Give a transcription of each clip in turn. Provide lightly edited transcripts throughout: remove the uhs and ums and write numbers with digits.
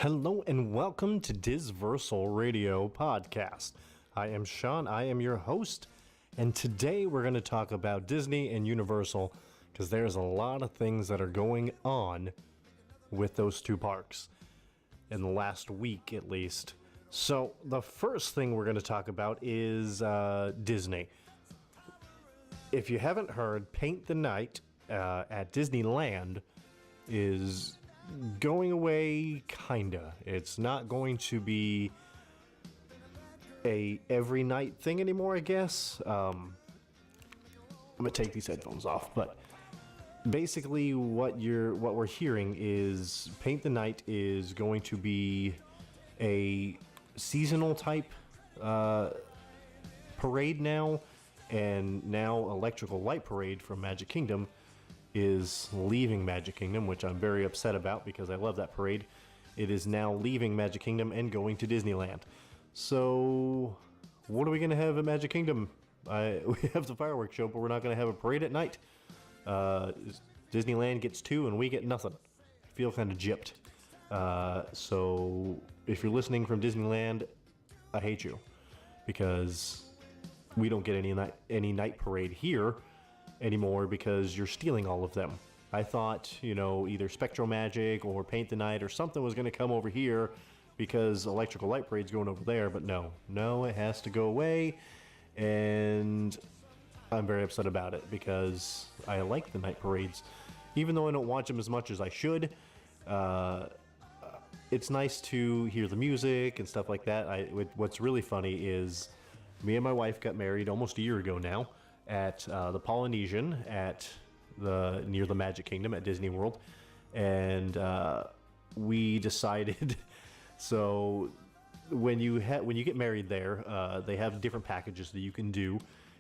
Hello and welcome to DiS-Versal Radio Podcast. I am Sean, I am your host, and today we're going to talk about Disney and Universal because there's a lot of things that are going on with those two parks in the last week at least. So the first thing we're going to talk about is Disney. If you haven't heard, Paint the Night at Disneyland is going away, kinda. It's not going to be a every night thing anymore, I guess. I'm gonna take these headphones off, but basically what we're hearing is Paint the Night is going to be a seasonal type parade now, and now Electrical Light Parade from Magic Kingdom is leaving Magic Kingdom, which I'm very upset about because I love that parade. It is now leaving Magic Kingdom and going to Disneyland. So what are we going to have at Magic Kingdom? We have the fireworks show, but we're not going to have a parade at night. Disneyland gets two and we get nothing. I feel kind of gypped. So if you're listening from Disneyland, I hate you because we don't get any night parade here anymore because you're stealing all of them. I thought, either Spectro Magic or Paint the Night or something was going to come over here because Electrical Light Parade's going over there, but no, it has to go away, and I'm very upset about it because I like the night parades. Even though I don't watch them as much as I should, it's nice to hear the music and stuff like that. What's really funny is me and my wife got married almost a year ago now, at the Polynesian near the Magic Kingdom at Disney World, and we decided. So when you get married there, they have different packages that you can do,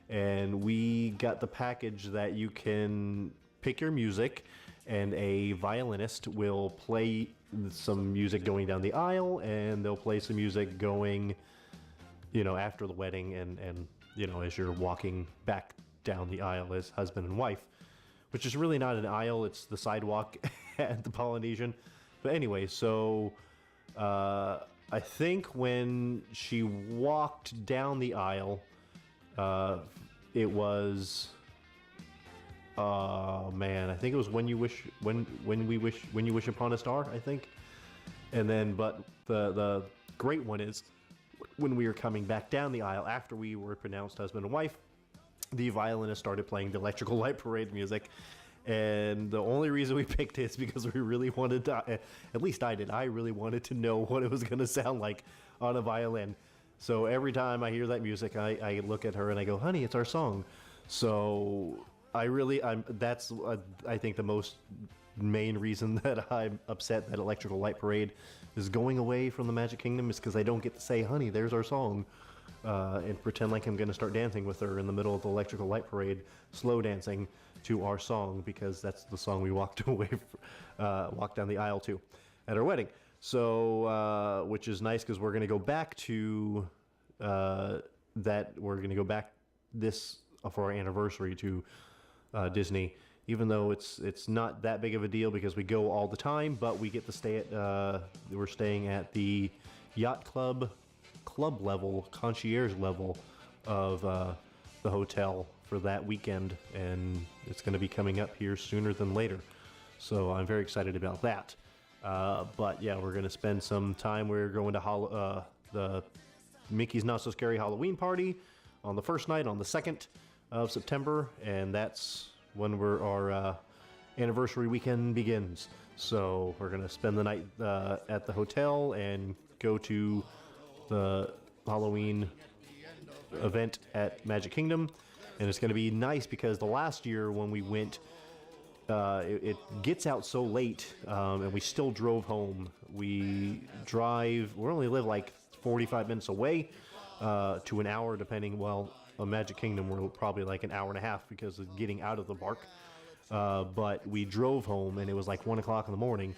and we got the package that you can pick your music, and a violinist will play some music going down the aisle, and they'll play some music going, after the wedding, and as you're walking back down the aisle as husband and wife, which is really not an aisle, it's the sidewalk at the Polynesian. But anyway, so I think when she walked down the aisle, it was, I think it was when you wish upon a star, I think. And then, but the great one is, when we were coming back down the aisle after we were pronounced husband and wife, the violinist started playing the Electrical Light Parade music, and the only reason we picked it is because we really wanted to, at least I did, I really wanted to know what it was going to sound like on a violin. So every time I hear that music, I look at her and I go, honey, it's our song. So that's I think the most main reason that I'm upset that Electrical Light Parade is going away from the Magic Kingdom is because I don't get to say, honey, there's our song, and pretend like I'm going to start dancing with her in the middle of the Electrical Light Parade, slow dancing to our song, because that's the song we walked down the aisle to at our wedding. So, which is nice because we're going to go back to that. We're going to go back this for our anniversary to Disney, even though it's not that big of a deal because we go all the time, but we get to stay at we're staying at the yacht club level, concierge level of the hotel for that weekend, and it's going to be coming up here sooner than later, so I'm very excited about that. But yeah, we're going to spend some time. We're going to the Mickey's Not So Scary Halloween party on the first night, on the 2nd of September, and that's when our anniversary weekend begins. So we're going to spend the night at the hotel and go to the Halloween event at Magic Kingdom, and it's going to be nice because the last year when we went, it gets out so late, and we still drove home. We only live like 45 minutes away to an hour, depending. Well, on Magic Kingdom, we're probably like an hour and a half because of getting out of the park. But we drove home, and it was like 1 o'clock in the morning.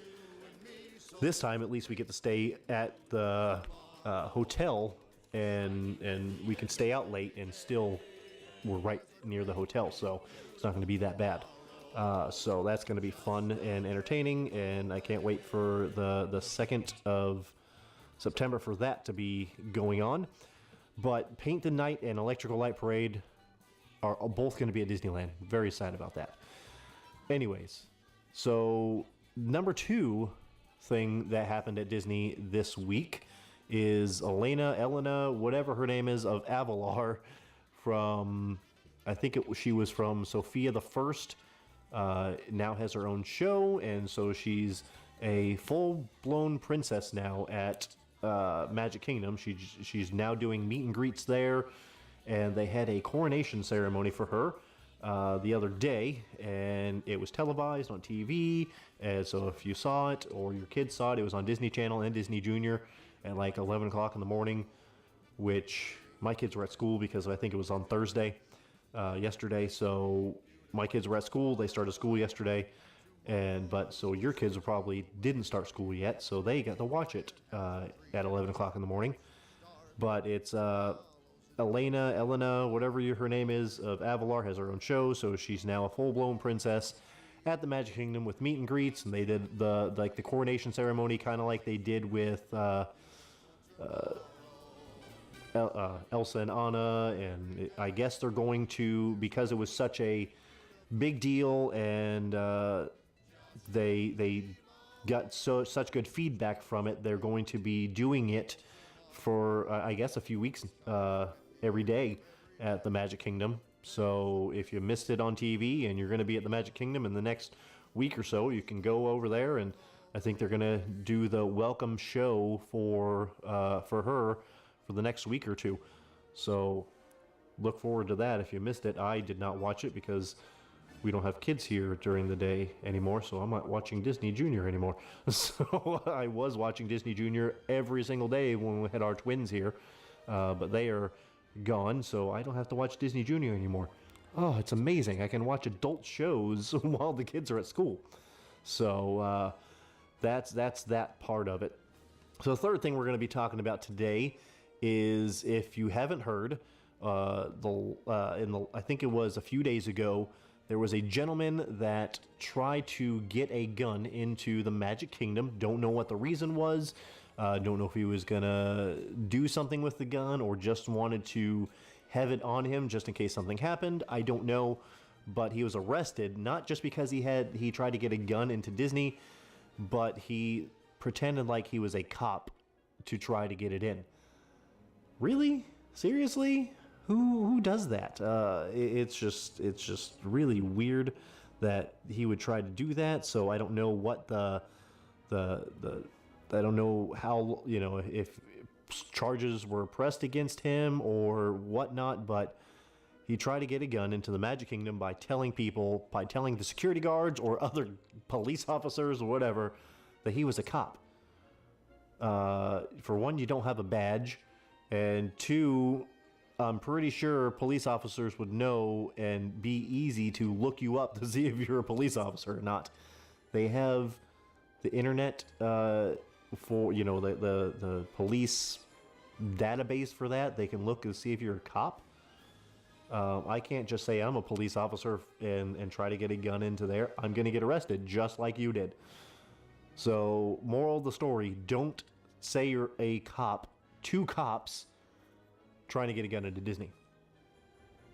This time, at least, we get to stay at the hotel, and we can stay out late, and still we're right near the hotel, so it's not going to be that bad. So that's going to be fun and entertaining, and I can't wait for the 2nd of September for that to be going on. But Paint the Night and Electrical Light Parade are both going to be at Disneyland. Very excited about that. Anyways, so number 2 thing that happened at Disney this week is Elena, whatever her name is, of Avalar from, I think she was from Sophia the First, now has her own show, and so she's a full-blown princess now at Magic Kingdom. She's now doing meet and greets there, and they had a coronation ceremony for her the other day, and it was televised on TV, and so if you saw it or your kids saw it, it was on Disney Channel and Disney Junior at like 11 o'clock in the morning, which my kids were at school because I think it was on Thursday, yesterday, so my kids were at school. They started school yesterday, but so your kids probably didn't start school yet, so they got to watch it at 11 o'clock in the morning. But it's Elena, whatever her name is, of Avalar, has her own show, so she's now a full-blown princess at the Magic Kingdom with meet and greets, and they did the coronation ceremony kind of like they did with Elsa and Anna, and I guess they're going to, because it was such a big deal and they got such good feedback from it, they're going to be doing it for I guess a few weeks every day at the Magic Kingdom. So if you missed it on TV and you're going to be at the Magic Kingdom in the next week or so, you can go over there, and I think they're going to do the welcome show for her for the next week or two. So look forward to that. If you missed it, I did not watch it because we don't have kids here during the day anymore, so I'm not watching Disney Junior anymore. So I was watching Disney Junior every single day when we had our twins here, but they are gone, so I don't have to watch Disney Junior anymore. Oh, it's amazing. I can watch adult shows while the kids are at school. So that's that part of it. So the third thing we're going to be talking about today is, if you haven't heard, I think it was a few days ago, there was a gentleman that tried to get a gun into the Magic Kingdom. Don't know what the reason was. Don't know if he was going to do something with the gun or just wanted to have it on him just in case something happened. I don't know. But he was arrested, not just because he tried to get a gun into Disney, but he pretended like he was a cop to try to get it in. Really? Seriously? Who does that? It's just really weird that he would try to do that. So I don't know what I don't know how, if charges were pressed against him or whatnot, but he tried to get a gun into the Magic Kingdom by telling the security guards or other police officers or whatever that he was a cop. For one, you don't have a badge, and two, I'm pretty sure police officers would know and be easy to look you up to see if you're a police officer or not. They have the internet for the police database for that. They can look and see if you're a cop. I can't just say I'm a police officer and try to get a gun into there. I'm going to get arrested just like you did. So, moral of the story, don't say you're a cop to cops trying to get a gun into Disney.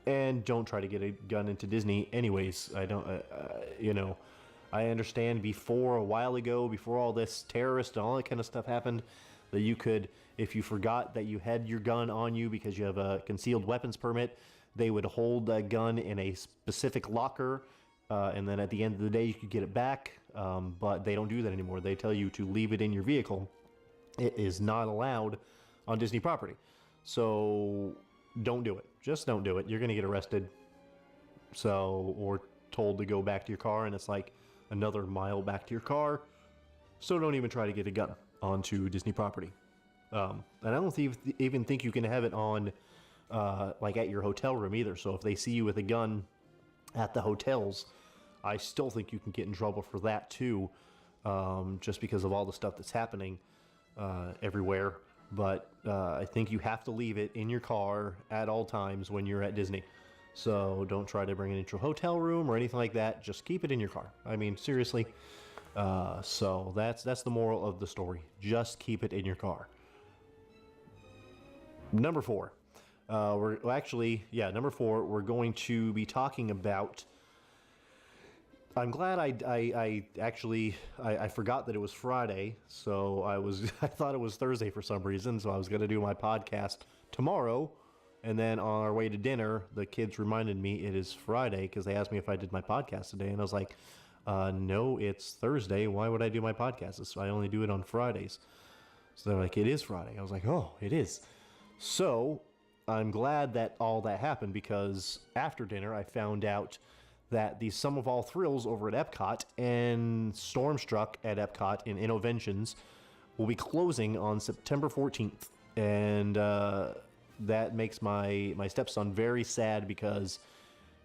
And don't try to get a gun into Disney anyways. I don't, I understand before, a while ago, before all this terrorist and all that kind of stuff happened, that you could, if you forgot that you had your gun on you because you have a concealed weapons permit, they would hold that gun in a specific locker, and then at the end of the day you could get it back, but they don't do that anymore. They tell you to leave it in your vehicle. It is not allowed on Disney property. So don't do it. Just don't do it. You're going to get arrested. Or told to go back to your car, and it's like another mile back to your car. So don't even try to get a gun onto Disney property. And I don't even think you can have it on like at your hotel room either. So if they see you with a gun at the hotels, I still think you can get in trouble for that too, just because of all the stuff that's happening everywhere. But I think you have to leave it in your car at all times when you're at Disney. So don't try to bring it into a hotel room or anything like that. Just keep it in your car. I mean, seriously. So that's the moral of the story. Just keep it in your car. Number 4. Number 4, we're going to be talking about. I'm glad I forgot that it was Friday, so I thought it was Thursday for some reason, so I was going to do my podcast tomorrow, and then on our way to dinner, the kids reminded me it is Friday because they asked me if I did my podcast today, and I was like, no, it's Thursday. Why would I do my podcast? I only do it on Fridays. So they're like, it is Friday. I was like, oh, it is. So I'm glad that all that happened because after dinner, I found out that the Sum of All Thrills over at Epcot and Stormstruck at Epcot in Innoventions will be closing on September 14th. And that makes my stepson very sad because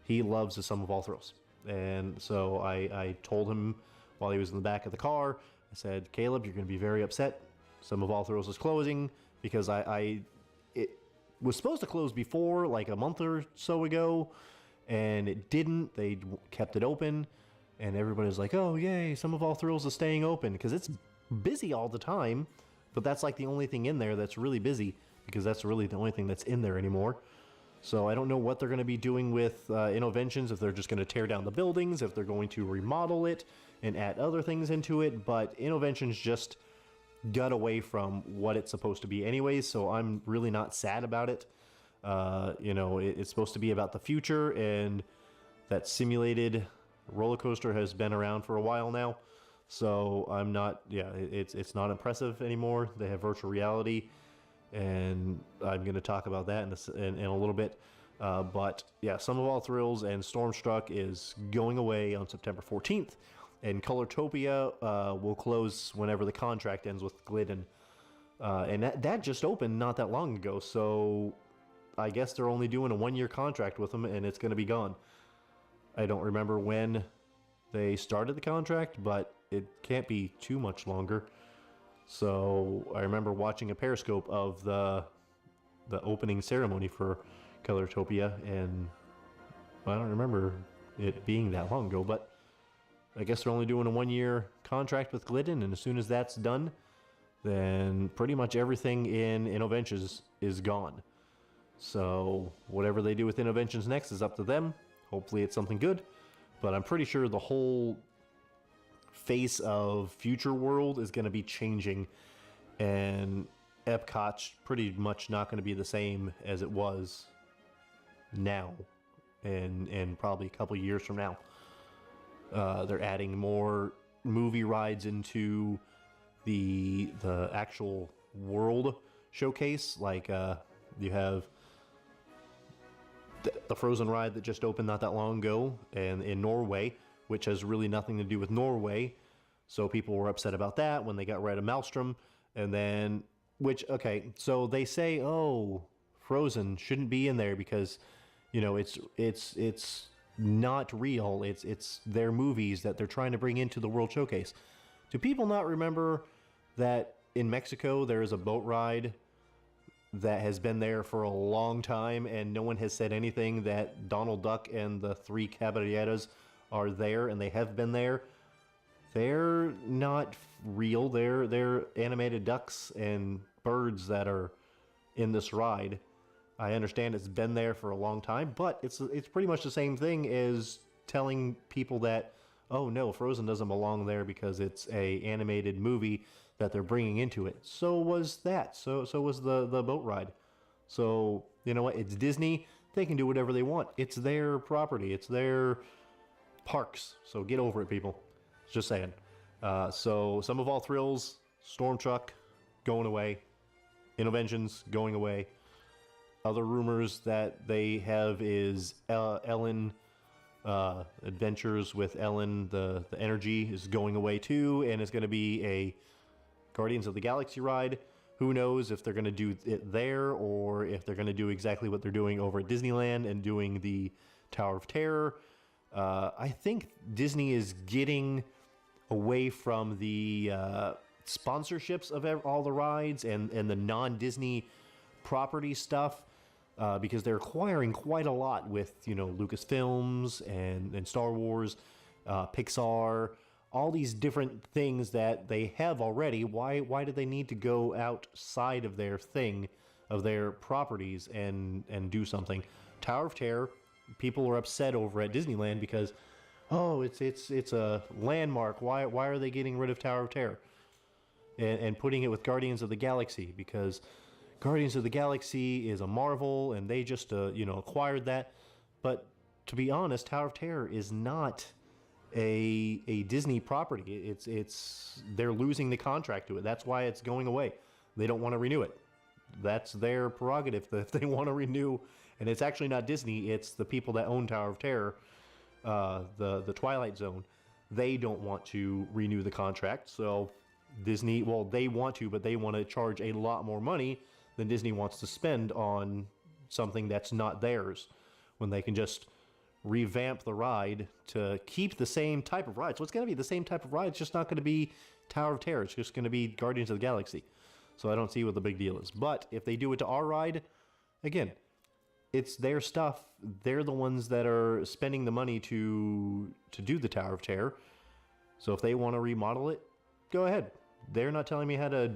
he loves the Sum of All Thrills. And so I told him while he was in the back of the car, I said, Caleb, you're going to be very upset. Sum of All Thrills is closing because it was supposed to close before, like a month or so ago, and it didn't. They kept it open, and everybody was like, oh, yay, Sum of All Thrills is staying open because it's busy all the time, but that's like the only thing in there that's really busy because that's really the only thing that's in there anymore. So I don't know what they're going to be doing with Innoventions, if they're just going to tear down the buildings, if they're going to remodel it and add other things into it, but Innoventions just got away from what it's supposed to be anyways, so I'm really not sad about it. It's supposed to be about the future, and that simulated roller coaster has been around for a while now, so I'm not, it's not impressive anymore. They have virtual reality, and I'm going to talk about that in a little bit. But yeah, Sum of All Thrills and Stormstruck is going away on September 14th, and Colortopia will close whenever the contract ends with Glidden. And that just opened not that long ago, so I guess they're only doing a 1-year contract with them, and it's going to be gone. I don't remember when they started the contract, but it can't be too much longer. So I remember watching a Periscope of the opening ceremony for Colortopia, and I don't remember it being that long ago, but I guess they're only doing a 1-year contract with Glidden, and as soon as that's done, then pretty much everything in Innoventions is gone. So whatever they do with Innoventions next is up to them. Hopefully it's something good, but I'm pretty sure the whole face of Future World is going to be changing, and Epcot's pretty much not going to be the same as it was now and probably a couple years from now. They're adding more movie rides into the actual world showcase. Like you have the Frozen ride that just opened not that long ago, and in Norway, which has really nothing to do with Norway. So people were upset about that when they got rid of Maelstrom. And then, so they say, oh, Frozen shouldn't be in there because, it's not real. It's their movies that they're trying to bring into the World Showcase. Do people not remember that in Mexico there is a boat ride that has been there for a long time, and no one has said anything that Donald Duck and the Three Caballeros are there, and they have been there? They're not real. They're animated ducks and birds that are in this ride. I understand it's been there for a long time, but it's pretty much the same thing as telling people that, oh no, Frozen doesn't belong there because it's a animated movie that they're bringing into it. So was that. So was the boat ride. So, you know what? It's Disney. They can do whatever they want. It's their property. It's their parks. So get over it, people. Just saying. So Sum of All Thrills, Stormtruck, going away. Innoventions, going away. Other rumors that they have is Ellen, Adventures with Ellen, the energy is going away too, and it's going to be a Guardians of the Galaxy ride. Who knows if they're going to do it there or if they're going to do exactly what they're doing over at Disneyland and doing the Tower of Terror. I think Disney is getting away from the sponsorships of all the rides and the non-Disney property stuff. because they're acquiring quite a lot with, you know, Lucasfilms and Star Wars, Pixar, all these different things that they have already. Why do they need to go outside of their thing, of their properties, and do something? Tower of Terror, people are upset over at Disneyland because, oh, it's a landmark. Why are they getting rid of Tower of Terror and putting it with Guardians of the Galaxy? Because Guardians of the Galaxy is a Marvel, and they just you know, acquired that. But to be honest, Tower of Terror is not a Disney property. It's they're losing the contract to it. That's why it's going away. They don't want to renew it. That's their prerogative if they want to renew. And it's actually not Disney. It's the people that own Tower of Terror, the Twilight Zone. They don't want to renew the contract. So Disney, well, they want to, but they want to charge a lot more money than Disney wants to spend on something that's not theirs, when they can just revamp the ride to keep the same type of ride. So it's going to be the same type of ride. It's just not going to be Tower of Terror. It's just going to be Guardians of the Galaxy. So I don't see what the big deal is. But if they do it to our ride, again, it's their stuff. They're the ones that are spending the money to do the Tower of Terror. So if they want to remodel it, go ahead. They're not telling me how to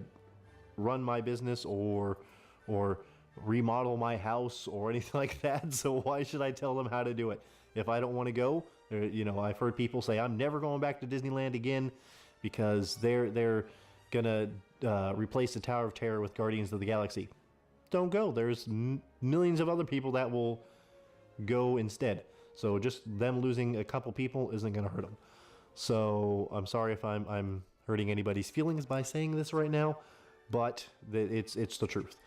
run my business or remodel my house or anything like that. So why should I tell them how to do it? If I don't want to go, you know, I've heard people say I'm never going back to Disneyland again because they're gonna replace the Tower of Terror with Guardians of the Galaxy. Don't go. There's millions of other people that will go instead. So just them losing a couple people isn't gonna hurt them. So I'm sorry if I'm hurting anybody's feelings by saying this right now, but it's the truth.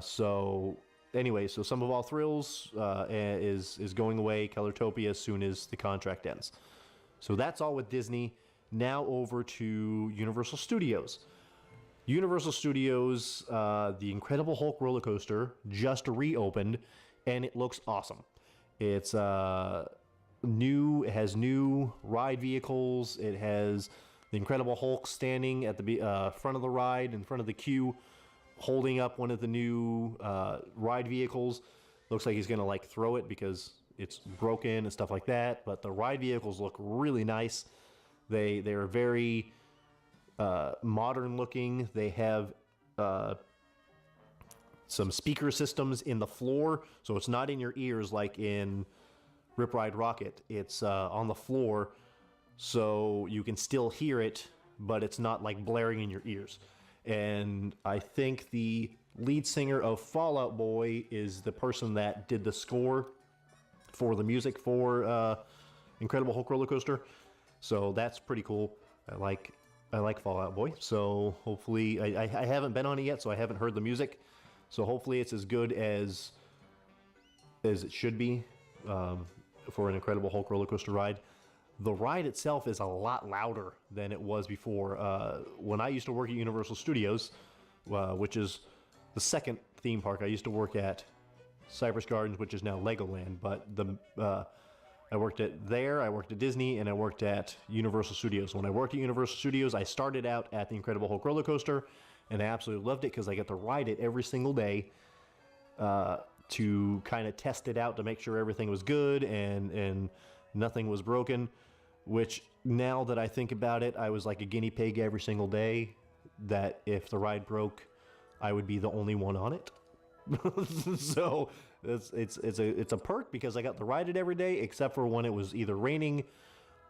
So anyway, so Sum of All Thrills is going away, Colortopia, as soon as the contract ends. So that's all with Disney. Now over to Universal Studios. Universal Studios, the Incredible Hulk roller coaster just reopened, and it looks awesome. It's new. It has new ride vehicles. It has the Incredible Hulk standing at the front of the ride, in front of the queue, holding up one of the new ride vehicles. Looks like he's gonna like throw it because it's broken and stuff like that. But the ride vehicles look really nice. They're very modern looking. They have some speaker systems in the floor, so it's not in your ears like in Rip Ride Rocket. It's on the floor, so you can still hear it, but it's not like blaring in your ears. And I think the lead singer of Fall Out Boy is the person that did the score for the music for Incredible Hulk roller coaster. So that's pretty cool. I like Fall Out Boy. So hopefully, I haven't been on it yet, so I haven't heard the music. So hopefully it's as good as it should be for an Incredible Hulk roller coaster ride. The ride itself is a lot louder than it was before. When I used to work at Universal Studios, which is the second theme park, I used to work at Cypress Gardens, which is now Legoland. But I worked at there, I worked at Disney, and I worked at Universal Studios. When I worked at Universal Studios, I started out at the Incredible Hulk roller coaster, and I absolutely loved it because I got to ride it every single day to kind of test it out to make sure everything was good and nothing was broken. Which, now that I think about it, I was like a guinea pig every single day, that if the ride broke, I would be the only one on it. So it's a perk because I got to ride it every day, except for when it was either raining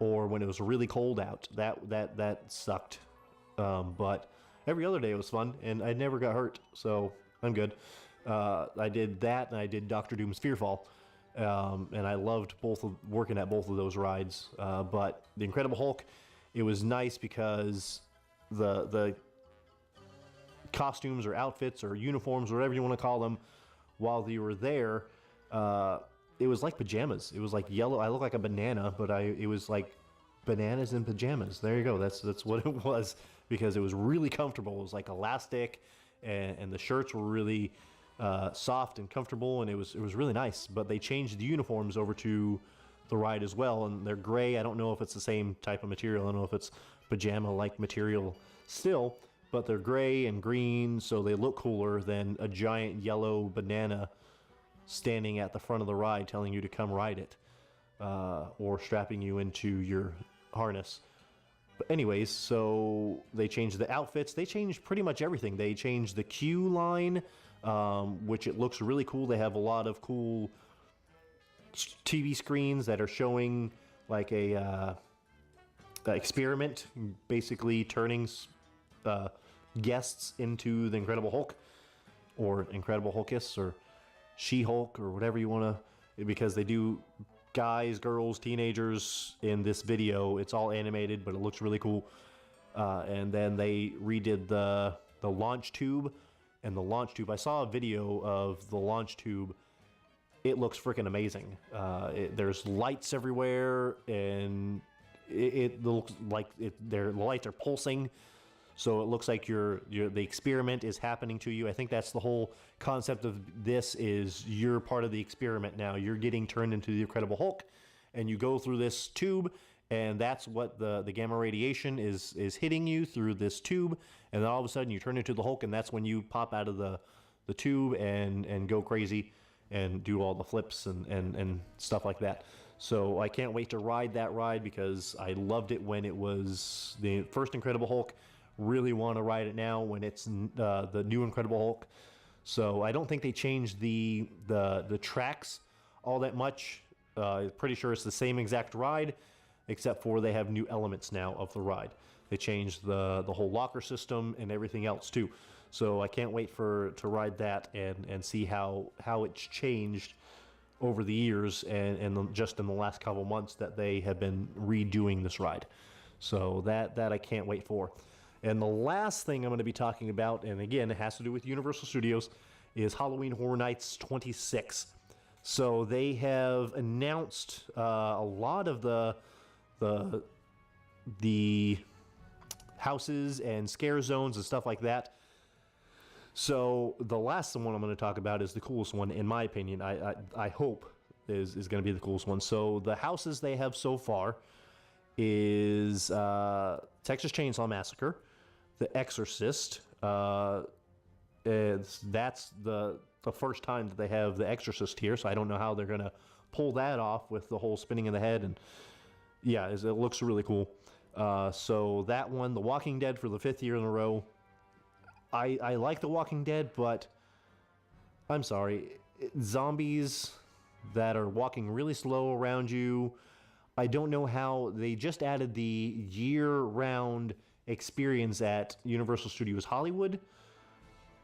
or when it was really cold out. That sucked. But every other day it was fun, and I never got hurt, so I'm good. I did that, and I did Doctor Doom's Fearfall. And I loved working at both of those rides. But the Incredible Hulk, it was nice because the costumes or outfits or uniforms, or whatever you want to call them, while you were there, it was like pajamas. It was like yellow. I looked like a banana, but it was like bananas in pajamas. There you go. That's what it was, because it was really comfortable. It was like elastic, and the shirts were really soft and comfortable, and it was really nice. But they changed the uniforms over to the ride as well, and they're gray. I don't know if it's the same type of material. I don't know if it's pajama-like material still, but they're gray and green, so they look cooler than a giant yellow banana standing at the front of the ride telling you to come ride it, or strapping you into your harness. But anyways, so they changed the outfits. They changed pretty much everything. They changed the queue line, which it looks really cool. They have a lot of cool TV screens that are showing like a experiment, basically turning guests into the Incredible Hulk, or Incredible Hulkus, or She-Hulk, or whatever you want to, because they do guys, girls, teenagers in this video. It's all animated, but it looks really cool. And then they redid the launch tube, and the launch tube, I saw a video of the launch tube. It looks freaking amazing. There's lights everywhere, and it looks like the lights are pulsing. So it looks like the experiment is happening to you. I think that's the whole concept of this, is you're part of the experiment now. You're getting turned into the Incredible Hulk, and you go through this tube, and that's what the gamma radiation is hitting you through this tube, and then all of a sudden you turn into the Hulk, and that's when you pop out of the tube and go crazy and do all the flips and stuff like that. So I can't wait to ride that ride, because I loved it when it was the first Incredible Hulk. Really want to ride it now when it's the new Incredible Hulk. So I don't think they changed the tracks all that much. Pretty sure it's the same exact ride, except for they have new elements now of the ride. They changed the whole locker system and everything else too. So I can't wait to ride that and see how it's changed over the years, and just in the last couple months that they have been redoing this ride. So that I can't wait for. And the last thing I'm going to be talking about, and again, it has to do with Universal Studios, is Halloween Horror Nights 26. So they have announced a lot of the houses and scare zones and stuff like that. So the last one I'm going to talk about is the coolest one, in my opinion. I hope is going to be the coolest one. So the houses they have so far is Texas Chainsaw Massacre, The Exorcist. That's the first time that they have The Exorcist here, so I don't know how they're going to pull that off with the whole spinning of the head. And yeah, it looks really cool. So that one, The Walking Dead, for the 5th year in a row. I like The Walking Dead, but I'm sorry, zombies that are walking really slow around you. I don't know how they just added the year-round experience at Universal Studios Hollywood.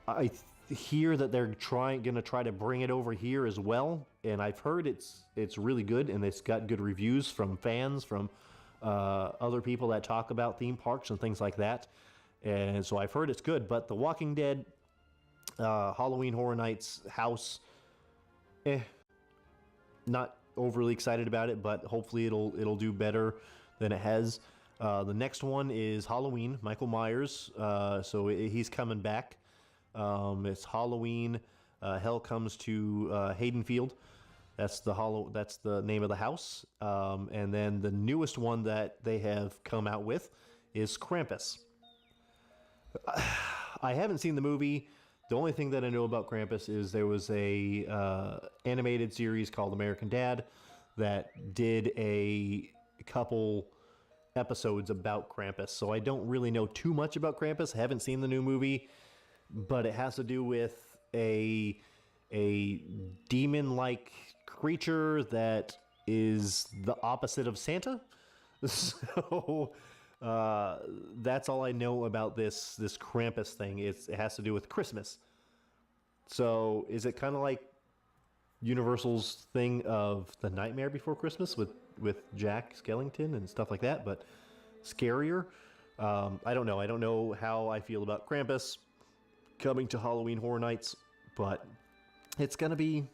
I hear that they're going to try to bring it over here as well, and I've heard it's really good, and it's got good reviews from fans, from other people that talk about theme parks and things like that. And so I've heard it's good. But The Walking Dead, Halloween Horror Nights house, not overly excited about it, but hopefully it'll do better than it has. The next one is Halloween, Michael Myers. So he's coming back. It's Halloween. Hell Comes to Haydenfield. That's the name of the house. And then the newest one that they have come out with is Krampus. I haven't seen the movie. The only thing that I know about Krampus is there was a animated series called American Dad that did a couple episodes about Krampus. So I don't really know too much about Krampus. I haven't seen the new movie, but it has to do with a demon-like creature that is the opposite of Santa. So that's all I know about this Krampus thing. It has to do with Christmas. So is it kind of like Universal's thing of The Nightmare Before Christmas with Jack Skellington and stuff like that, but scarier? I don't know. I don't know how I feel about Krampus coming to Halloween Horror Nights, but it's gonna be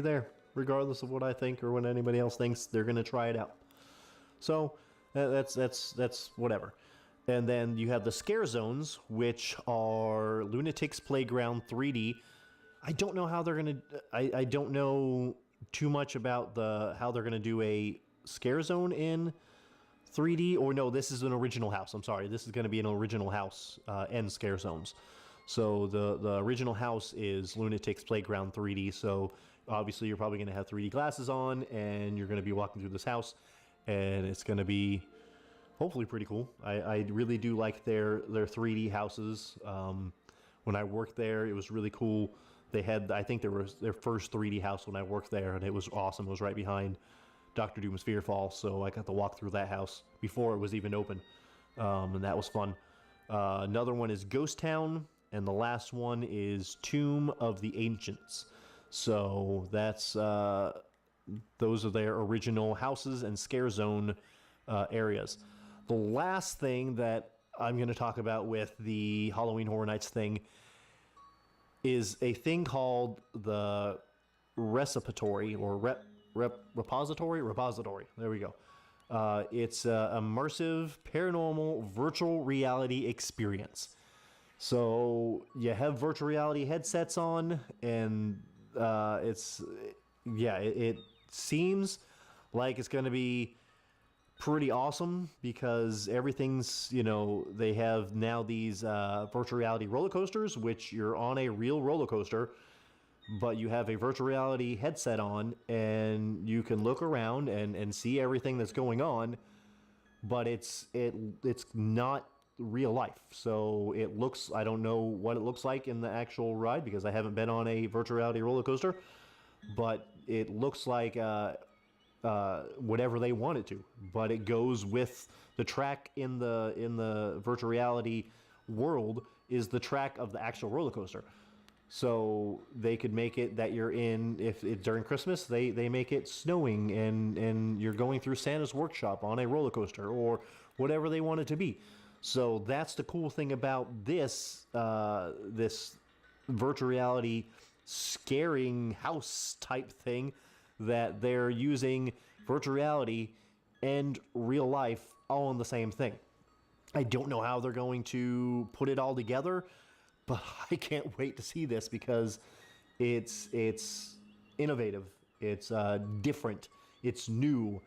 there, regardless of what I think or what anybody else thinks. They're gonna try it out. So that's whatever. And then you have the scare zones, which are Lunatic's Playground 3D. I don't know how they're gonna. I don't know too much about how they're gonna do a scare zone in 3D. Or no, this is an original house. I'm sorry, this is gonna be an original house and scare zones. So the original house is Lunatic's Playground 3D. So obviously you're probably going to have 3D glasses on, and you're going to be walking through this house, and it's going to be hopefully pretty cool. I really do like their 3D houses. When I worked there, it was really cool. They had, I think, their first 3D house when I worked there, and it was awesome. It was right behind Doctor Doom's Fearfall, so I got to walk through that house before it was even open, and that was fun. Another one is Ghost Town, and the last one is Tomb of the Ancients. So that's those are their original houses and scare zone areas. The last thing that I'm going to talk about with the Halloween Horror Nights thing is a thing called the repository, or repository. There we go. It's an immersive paranormal virtual reality experience. So you have virtual reality headsets on, and it seems like it's going to be pretty awesome, because everything's, they have now these virtual reality roller coasters, which you're on a real roller coaster, but you have a virtual reality headset on, and you can look around and see everything that's going on, but it's not real life. So it looks, I don't know what it looks like in the actual ride, because I haven't been on a virtual reality roller coaster, but it looks like whatever they want it to, but it goes with the track in the virtual reality world is the track of the actual roller coaster. So they could make it that you're in, if it, during Christmas, they make it snowing, and you're going through Santa's workshop on a roller coaster, or whatever they want it to be. So that's the cool thing about this virtual reality scaring house type thing, that they're using virtual reality and real life all in the same thing. I don't know how they're going to put it all together, but I can't wait to see this, because it's innovative, it's different, it's new,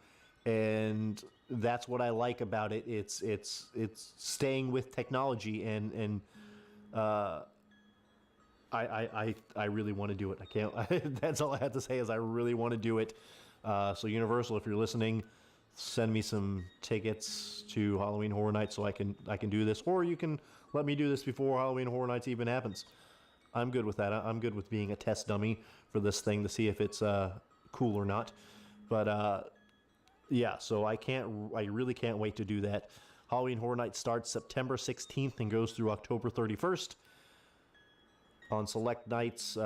and that's what I like about it. It's staying with technology, and I really want to do it. I can't. That's all I have to say, is I really want to do it. So Universal, if you're listening, send me some tickets to Halloween Horror Nights so I can do this, or you can let me do this before Halloween Horror Nights even happens. I'm good with that. I'm good with being a test dummy for this thing to see if it's cool or not. But yeah, so I really can't wait to do that. Halloween Horror Nights starts September 16th and goes through October 31st. On select nights,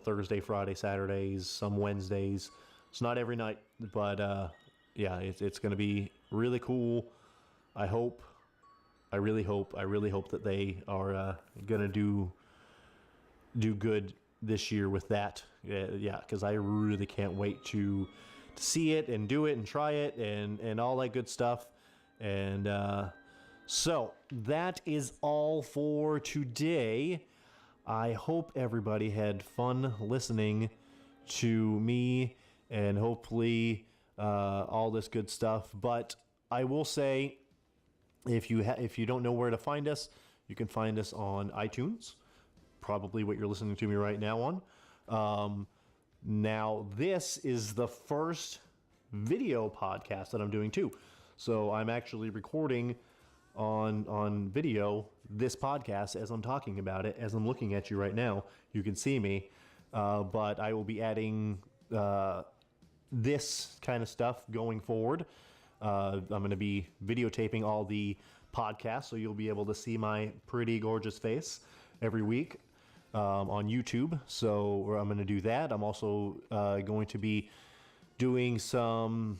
Thursday, Friday, Saturdays, some Wednesdays. It's not every night, but yeah, it's going to be really cool. I really hope that they are going to do good this year with that. Yeah, because I really can't wait to see it and do it and try it and all that good stuff. And so that is all for today. I hope everybody had fun listening to me, and hopefully all this good stuff. But I will say, if you don't know where to find us, you can find us on iTunes, probably what you're listening to me right now on. Now, this is the first video podcast that I'm doing too. So I'm actually recording on video this podcast as I'm talking about it, as I'm looking at you right now. You can see me, but I will be adding this kind of stuff going forward. I'm going to be videotaping all the podcasts, so you'll be able to see my pretty gorgeous face every week on YouTube. So I'm going to do that. I'm also going to be doing some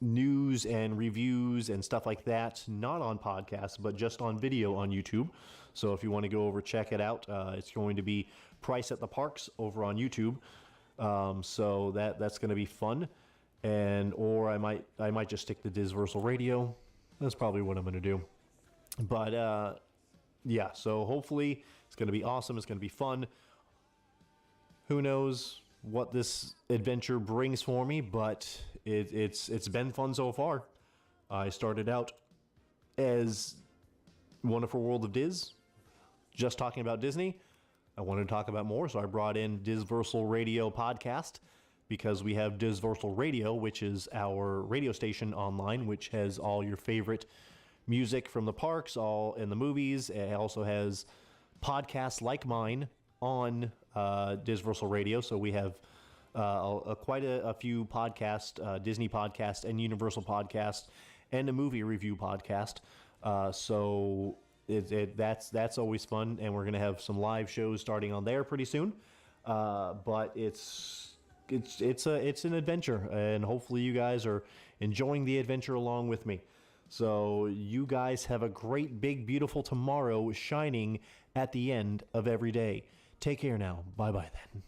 news and reviews and stuff like that, not on podcasts, but just on video on YouTube. So if you want to go over, check it out. It's going to be Price at the Parks over on YouTube. So that's going to be fun. Or I might just stick to DiS-Versal Radio. That's probably what I'm going to do. But yeah, so hopefully it's going to be awesome. It's going to be fun. Who knows what this adventure brings for me, but it's been fun so far. I started out as Wonderful World of Diz, just talking about Disney. I wanted to talk about more, so I brought in DiS-Versal Radio Podcast because we have DiS-Versal Radio, which is our radio station online, which has all your favorite music from the parks, all in the movies. It also has podcasts like mine on DiS-Versal Radio, so we have quite a few podcasts, Disney podcast and Universal podcast, and a movie review podcast. So that's always fun, and we're gonna have some live shows starting on there pretty soon. But it's an adventure, and hopefully you guys are enjoying the adventure along with me. So you guys have a great, big, beautiful tomorrow shining at the end of every day. Take care now. Bye bye then.